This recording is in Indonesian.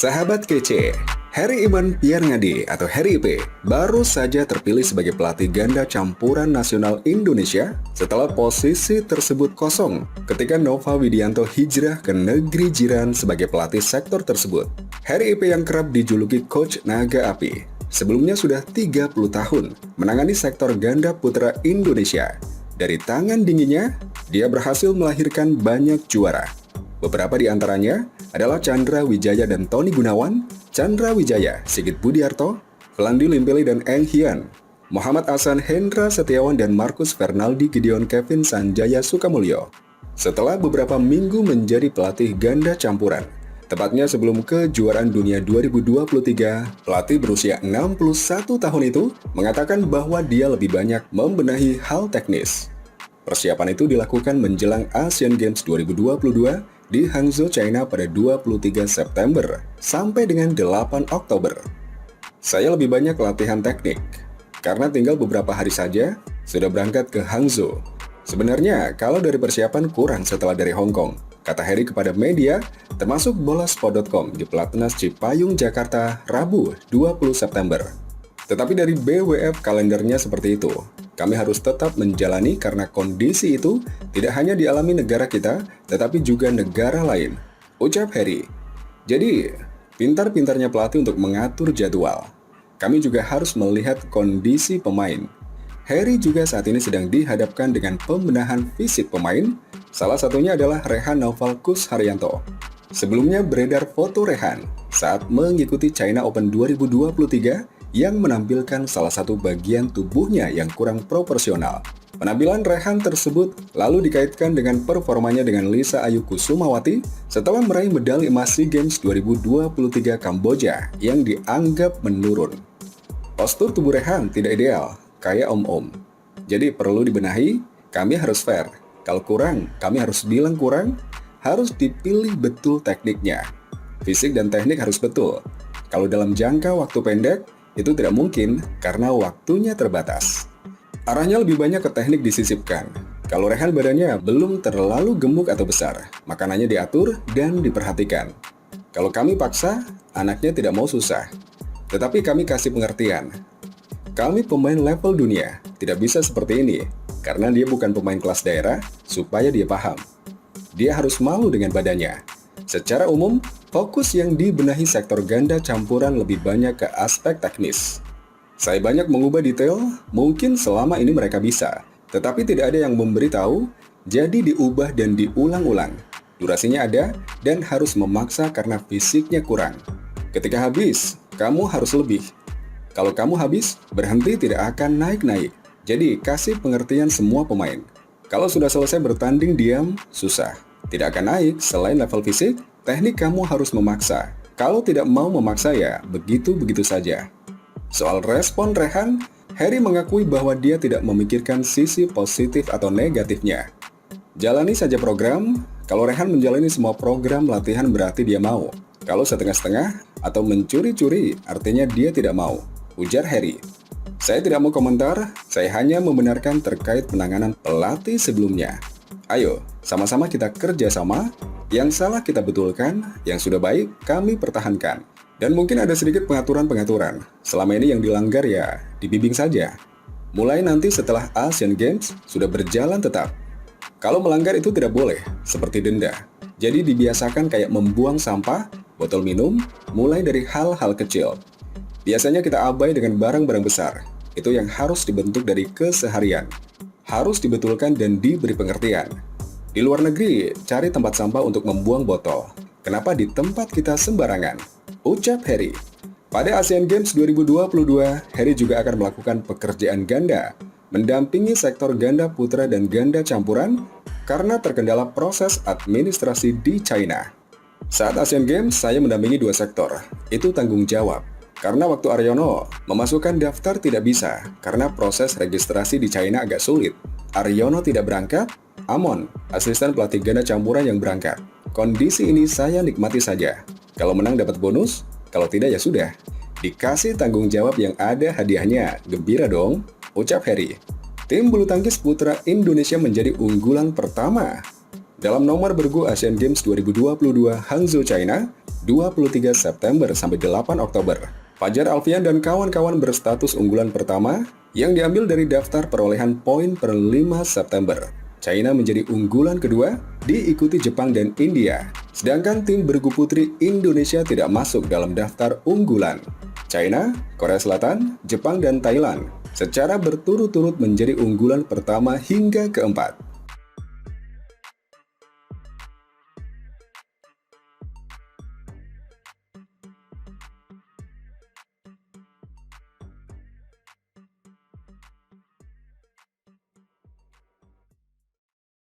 Sahabat kece, Harry Iman Pierngadi atau Harry IP baru saja terpilih sebagai pelatih ganda campuran nasional Indonesia setelah posisi tersebut kosong ketika Nova Widianto hijrah ke negeri jiran sebagai pelatih sektor tersebut. Harry IP yang kerap dijuluki Coach Naga Api sebelumnya sudah 30 tahun menangani sektor ganda putra Indonesia. Dari tangan dinginnya, dia berhasil melahirkan banyak juara. Beberapa di antaranya adalah Chandra Wijaya dan Tony Gunawan, Chandra Wijaya, Sigit Budiarto, Flandi Limpeli dan Eng Hian, Muhammad Ahsan Hendra Setiawan dan Marcus Fernaldi Gideon Kevin Sanjaya Sukamulyo. Setelah beberapa minggu menjadi pelatih ganda campuran, tepatnya sebelum kejuaraan dunia 2023, pelatih berusia 61 tahun itu mengatakan bahwa dia lebih banyak membenahi hal teknis. Persiapan itu dilakukan menjelang Asian Games 2022 di Hangzhou, China pada 23 September sampai dengan 8 Oktober. Saya lebih banyak latihan teknik, karena tinggal beberapa hari saja sudah berangkat ke Hangzhou. Sebenarnya kalau dari persiapan kurang setelah dari Hong Kong, kata Harry kepada media, termasuk bolasport.com di Pelatnas Cipayung, Jakarta, Rabu 20 September. Tetapi dari BWF kalendernya seperti itu. Kami harus tetap menjalani karena kondisi itu tidak hanya dialami negara kita, tetapi juga negara lain, ucap Harry. Jadi, pintar-pintarnya pelatih untuk mengatur jadwal. Kami juga harus melihat kondisi pemain. Harry juga saat ini sedang dihadapkan dengan pembenahan fisik pemain, salah satunya adalah Rehan Naufal Kus Haryanto. Sebelumnya beredar foto Rehan saat mengikuti China Open 2023 yang menampilkan salah satu bagian tubuhnya yang kurang proporsional. Penampilan Rehan tersebut lalu dikaitkan dengan performanya dengan Lisa Ayu Kusumawati setelah meraih medali emas SEA Games 2023 Kamboja yang dianggap menurun. Postur tubuh Rehan tidak ideal, kayak om-om. Jadi perlu dibenahi, kami harus fair. Kalau kurang, kami harus bilang kurang, harus dipilih betul tekniknya. Fisik dan teknik harus betul. Kalau dalam jangka waktu pendek, itu tidak mungkin karena waktunya terbatas. Arahnya lebih banyak ke teknik disisipkan. Kalau Rehan badannya belum terlalu gemuk atau besar, makanannya diatur dan diperhatikan. Kalau kami paksa, anaknya tidak mau susah. Tetapi kami kasih pengertian. Kami pemain level dunia, tidak bisa seperti ini. Karena dia bukan pemain kelas daerah, supaya dia paham. Dia harus malu dengan badannya. Secara umum, fokus yang dibenahi sektor ganda campuran lebih banyak ke aspek teknis. Saya banyak mengubah detail, mungkin selama ini mereka bisa, tetapi tidak ada yang memberitahu, jadi diubah dan diulang-ulang. Durasinya ada dan harus memaksa karena fisiknya kurang. Ketika habis, kamu harus lebih. Kalau kamu habis, berhenti tidak akan naik-naik. Jadi, kasih pengertian semua pemain. Kalau sudah selesai bertanding diam, susah. Tidak akan naik selain level fisik, teknik kamu harus memaksa. Kalau tidak mau memaksa ya, begitu-begitu saja. Soal respon Rehan, Harry mengakui bahwa dia tidak memikirkan sisi positif atau negatifnya. Jalani saja program, kalau Rehan menjalani semua program latihan berarti dia mau. Kalau setengah-setengah atau mencuri-curi, artinya dia tidak mau, ujar Harry. Saya tidak mau komentar, saya hanya membenarkan terkait penanganan pelatih sebelumnya. Ayo, sama-sama kita kerja sama, yang salah kita betulkan, yang sudah baik kami pertahankan. Dan mungkin ada sedikit pengaturan-pengaturan. Selama ini yang dilanggar ya dibimbing saja. Mulai nanti setelah Asian Games sudah berjalan tetap. Kalau melanggar itu tidak boleh, seperti denda. Jadi dibiasakan kayak membuang sampah, botol minum, mulai dari hal-hal kecil. Biasanya kita abai dengan barang-barang besar. Itu yang harus dibentuk dari keseharian. Harus dibetulkan dan diberi pengertian. Di luar negeri, cari tempat sampah untuk membuang botol. Kenapa di tempat kita sembarangan? Ucap Harry. Pada Asian Games 2022, Harry juga akan melakukan pekerjaan ganda, mendampingi sektor ganda putra dan ganda campuran karena terkendala proses administrasi di China. Saat Asian Games, saya mendampingi dua sektor. Itu tanggung jawab. Karena waktu Aryono memasukkan daftar tidak bisa karena proses registrasi di China agak sulit. Aryono tidak berangkat, Amon, asisten pelatih ganda campuran yang berangkat. Kondisi ini saya nikmati saja. Kalau menang dapat bonus, kalau tidak ya sudah. Dikasih tanggung jawab yang ada hadiahnya, gembira dong, ucap Harry. Tim bulu tangkis putra Indonesia menjadi unggulan pertama dalam nomor bergu Asian Games 2022 Hangzhou, China 23 September sampai 8 Oktober. Fajar Alfian dan kawan-kawan berstatus unggulan pertama yang diambil dari daftar perolehan poin per 5 September. China menjadi unggulan kedua, diikuti Jepang dan India. Sedangkan tim bergu putri Indonesia tidak masuk dalam daftar unggulan. China, Korea Selatan, Jepang, dan Thailand secara berturut-turut menjadi unggulan pertama hingga keempat.